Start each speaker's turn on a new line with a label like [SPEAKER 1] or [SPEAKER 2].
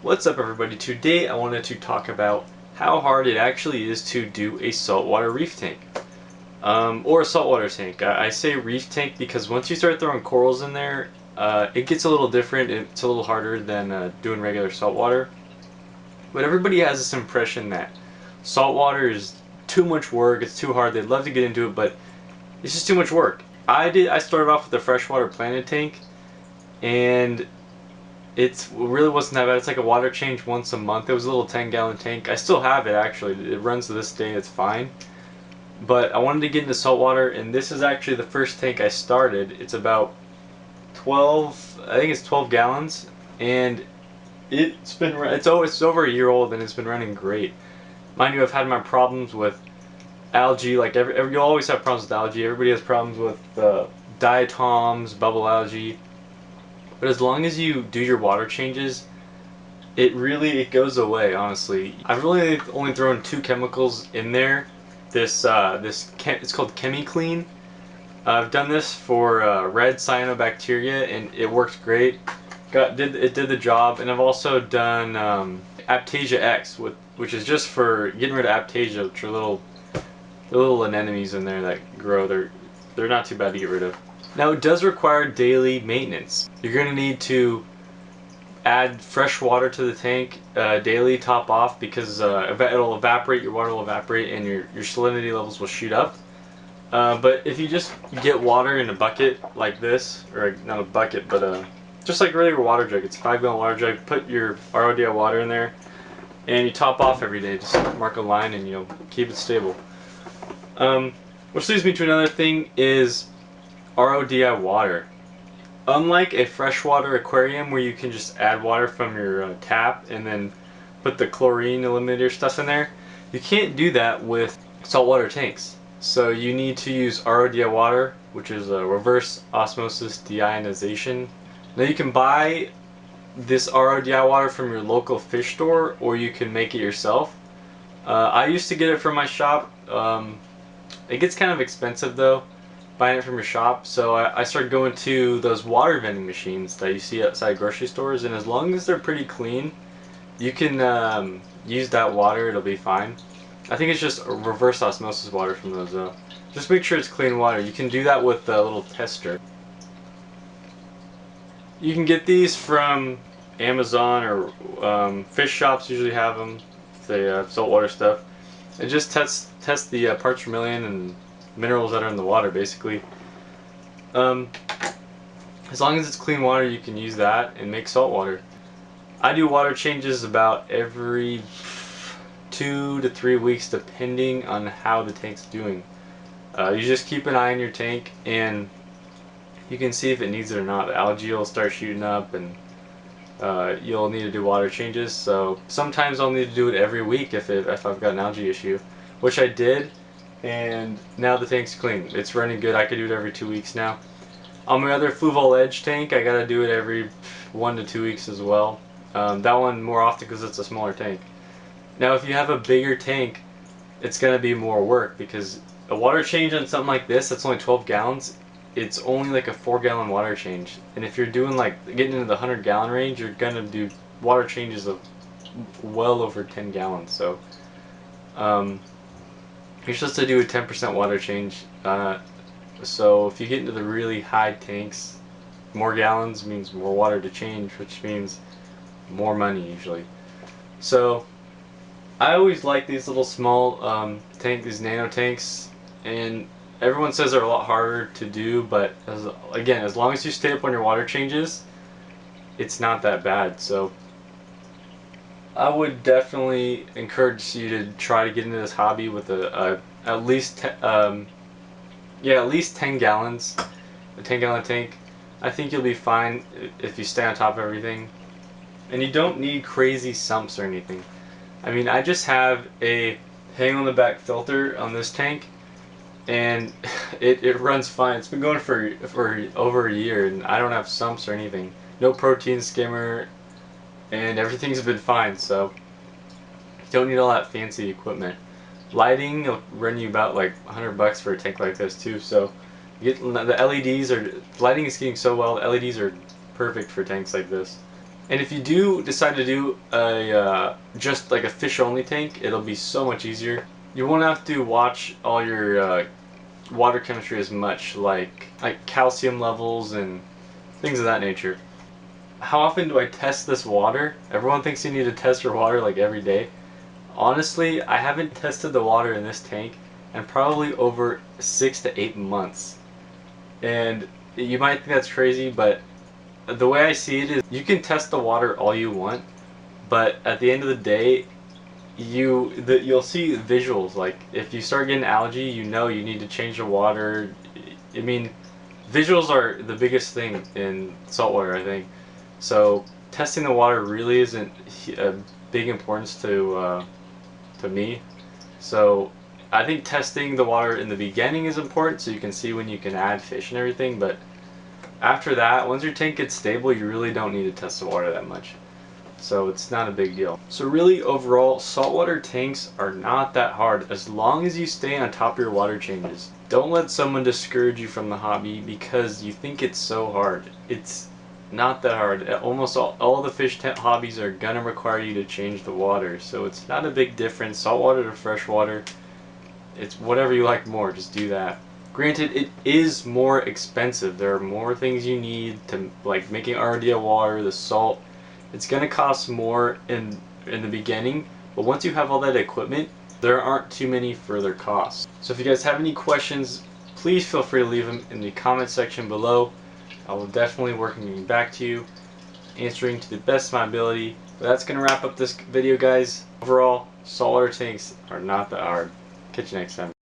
[SPEAKER 1] What's up everybody? Today I wanted to talk about how hard it actually is to do a saltwater reef tank. Or a saltwater tank. I say reef tank because once you start throwing corals in there, it gets a little different. It's a little harder than doing regular saltwater. But everybody has this impression that saltwater is too much work, it's too hard, they'd love to get into it, but it's just too much work. I started off with a freshwater planted tank, and it really wasn't that bad. It's like a water change once a month. It was a little 10-gallon tank. I still have it actually. It runs to this day. It's fine. But I wanted to get into saltwater, and this is actually the first tank I started. It's about 12. I think it's 12 gallons, and it's over a year old, and it's been running great. Mind you, I've had my problems with algae. Like you'll always have problems with algae. Everybody has problems with diatoms, bubble algae. But as long as you do your water changes, it goes away. Honestly, I've really only thrown 2 chemicals in there. It's called ChemiClean. I've done this for red cyanobacteria, and it works great. It did the job. And I've also done Aptasia X, which is just for getting rid of Aptasia, which are little anemones in there that grow. They're not too bad to get rid of. Now it does require daily maintenance. You're going to need to add fresh water to the tank daily, top off, because it'll evaporate, your water will evaporate, and your salinity levels will shoot up. But if you just get water in a bucket like this, or not a bucket, but just like a regular water jug, it's a 5-gallon water jug, put your RODI water in there, and you top off every day. Just mark a line and keep it stable. Which leads me to another thing is RODI water. Unlike a freshwater aquarium where you can just add water from your tap and then put the chlorine eliminator stuff in there, you can't do that with saltwater tanks. So you need to use RODI water, which is a reverse osmosis deionization. Now you can buy this RODI water from your local fish store, or you can make it yourself. I used to get it from my shop. It gets kind of expensive though, buying it from your shop, so I started going to those water vending machines that you see outside grocery stores, and as long as they're pretty clean, you can use that water, it'll be fine. I think it's just a reverse osmosis water from those though. Just make sure it's clean water. You can do that with a little tester. You can get these from Amazon, or fish shops usually have them, if they have saltwater stuff. And just test the parts per million and minerals that are in the water, basically. As long as it's clean water, you can use that and make salt water. I do water changes about every 2 to 3 weeks, depending on how the tank's doing. You just keep an eye on your tank, and you can see if it needs it or not. The algae will start shooting up, and you'll need to do water changes. So sometimes I'll need to do it every week if I've got an algae issue, which I did, and now the tank's clean. It's running good. I could do it every 2 weeks now. On my other Fluval Edge tank, I gotta do it every 1 to 2 weeks as well. That one more often because it's a smaller tank. Now if you have a bigger tank, it's gonna be more work, because a water change on something like this that's only 12 gallons, it's only like a 4-gallon water change. And if you're doing getting into the 100-gallon range, you're gonna do water changes of well over 10 gallons. So you're supposed to do a 10% water change. So if you get into the really high tanks, more gallons means more water to change, which means more money usually. So I always like these little small these nano tanks, and everyone says they're a lot harder to do, but as long as you stay up on your water changes, it's not that bad. So I would definitely encourage you to try to get into this hobby with at least 10 gallons, a 10-gallon tank. I think you'll be fine if you stay on top of everything, and you don't need crazy sumps or anything. I mean, I just have a hang on the back filter on this tank, and it runs fine. It's been going for over a year, and I don't have sumps or anything. No protein skimmer, and everything's been fine. So you don't need all that fancy equipment. Lighting will run you about like $100 for a tank like this too. So the LEDs lighting is getting so well. The LEDs are perfect for tanks like this. And if you do decide to do a just like a fish only tank, it'll be so much easier. You won't have to watch all your water chemistry as much, like calcium levels and things of that nature. How often do I test this water? Everyone thinks you need to test your water like every day. Honestly, I haven't tested the water in this tank in probably over 6 to 8 months. And you might think that's crazy, but the way I see it is you can test the water all you want, but at the end of the day, you'll see visuals. Like if you start getting algae, you know you need to change the water. I mean, visuals are the biggest thing in saltwater, I think. So testing the water really isn't a big importance to me. So I think testing the water in the beginning is important so you can see when you can add fish and everything, but after that, once your tank gets stable, you really don't need to test the water that much. So it's not a big deal. So really overall, saltwater tanks are not that hard as long as you stay on top of your water changes. Don't let someone discourage you from the hobby because you think it's so hard. It's not that hard. Almost all the fish hobbies are gonna require you to change the water, so it's not a big difference. Saltwater to freshwater, it's whatever you like more, just do that. Granted, it is more expensive. There are more things you need to, like making Armadillo water, the salt. It's gonna cost more in the beginning, but once you have all that equipment, there aren't too many further costs. So if you guys have any questions, please feel free to leave them in the comment section below. I will definitely work on getting back to you, answering to the best of my ability. But that's gonna wrap up this video, guys. Overall, saltwater tanks are not that hard. Catch you next time.